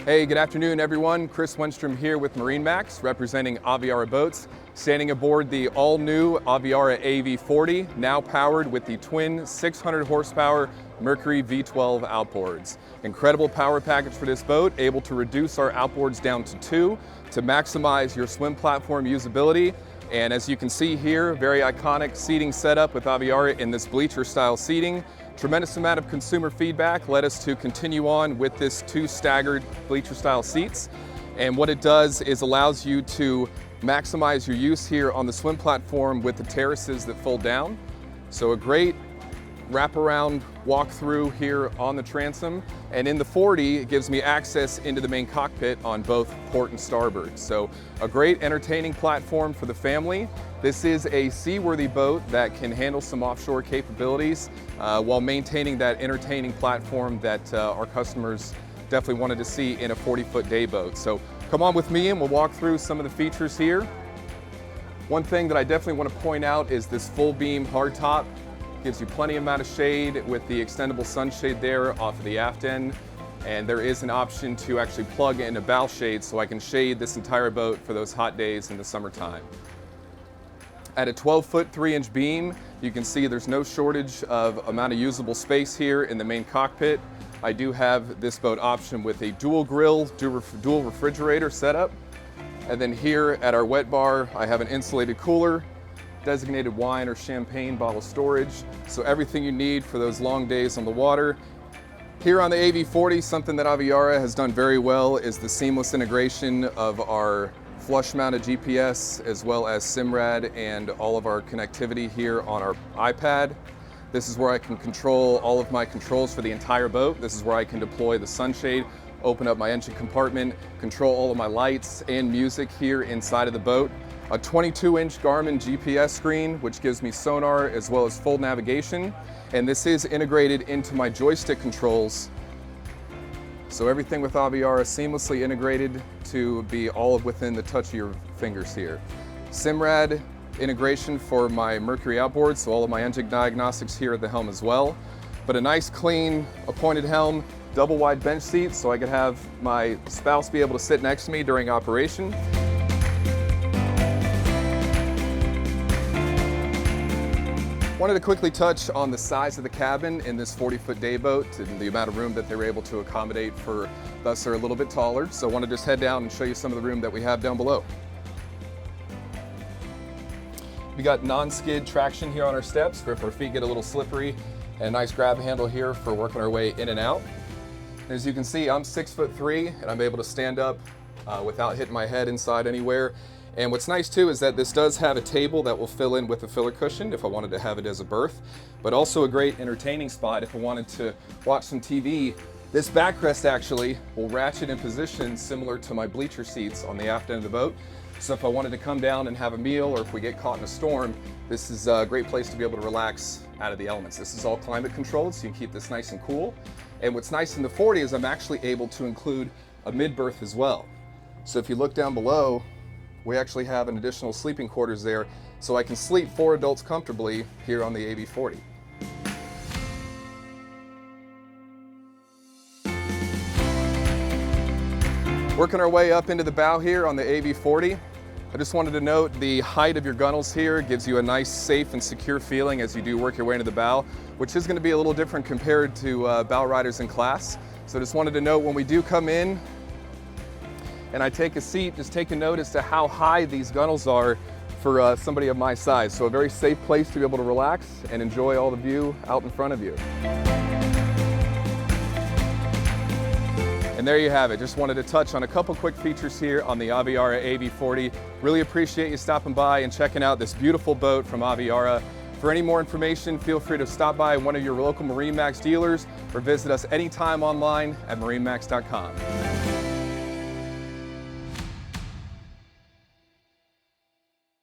Hey, good afternoon everyone. Chris Wenstrom here with MarineMax, representing Aviara boats, standing aboard the all-new Aviara AV40, now powered with the twin 600 horsepower Mercury V12 outboards. Incredible power package for this boat, able to reduce our outboards down to 2 to maximize your swim platform usability. And as you can see here, very iconic seating setup with Aviara in this bleacher style seating. Tremendous amount of consumer feedback led us to continue on with this 2 staggered bleacher style seats. And what it does is allows you to maximize your use here on the swim platform with the terraces that fold down. So a great wraparound walk through here on the transom. And in the 40, it gives me access into the main cockpit on both port and starboard. So a great entertaining platform for the family. This is a seaworthy boat that can handle some offshore capabilities while maintaining that entertaining platform that our customers definitely wanted to see in a 40-foot day boat. So come on with me and we'll walk through some of the features here. One thing that I definitely want to point out is this full beam hardtop. Gives you plenty amount of shade with the extendable sunshade there off of the aft end. And there is an option to actually plug in a bow shade so I can shade this entire boat for those hot days in the summertime. At a 12-foot 3-inch beam, you can see there's no shortage of amount of usable space here in the main cockpit. I do have this boat option with a dual grill, dual refrigerator setup. And then here at our wet bar, I have an insulated cooler, designated wine or champagne bottle storage. So everything you need for those long days on the water. Here on the AV40, something that Aviara has done very well is the seamless integration of our flush mounted GPS as well as SIMRAD and all of our connectivity here on our iPad. This is where I can control all of my controls for the entire boat. This is where I can deploy the sunshade, open up my engine compartment, control all of my lights and music here inside of the boat. A 22-inch Garmin GPS screen, which gives me sonar as well as full navigation. And this is integrated into my joystick controls. So everything with Aviara seamlessly integrated to be all within the touch of your fingers here. SIMRAD integration for my Mercury outboard, so all of my engine diagnostics here at the helm as well. But a nice clean appointed helm, double wide bench seat so I could have my spouse be able to sit next to me during operation. Wanted to quickly touch on the size of the cabin in this 40-foot day boat and the amount of room that they were able to accommodate for us are a little bit taller. So I want to just head down and show you some of the room that we have down below. We got non-skid traction here on our steps for if our feet get a little slippery, and a nice grab handle here for working our way in and out. As you can see, I'm 6'3" and I'm able to stand up without hitting my head inside anywhere. And what's nice too is that this does have a table that will fill in with a filler cushion if I wanted to have it as a berth, but also a great entertaining spot if I wanted to watch some TV. This backrest actually will ratchet in position similar to my bleacher seats on the aft end of the boat. So if I wanted to come down and have a meal, or if we get caught in a storm, this is a great place to be able to relax out of the elements. This is all climate controlled, so you can keep this nice and cool. And what's nice in the 40 is I'm actually able to include a mid berth as well. So if you look down below, we actually have an additional sleeping quarters there, so I can sleep 4 adults comfortably here on the AV40. Working our way up into the bow here on the AV40. I just wanted to note the height of your gunnels here gives you a nice, safe and secure feeling as you do work your way into the bow, which is going to be a little different compared to bow riders in class. So just wanted to note when we do come in, and I take a seat, just take a note as to how high these gunnels are for somebody of my size. So a very safe place to be able to relax and enjoy all the view out in front of you. And there you have it. Just wanted to touch on a couple quick features here on the Aviara AV40. Really appreciate you stopping by and checking out this beautiful boat from Aviara. For any more information, feel free to stop by one of your local MarineMax dealers or visit us anytime online at marinemax.com.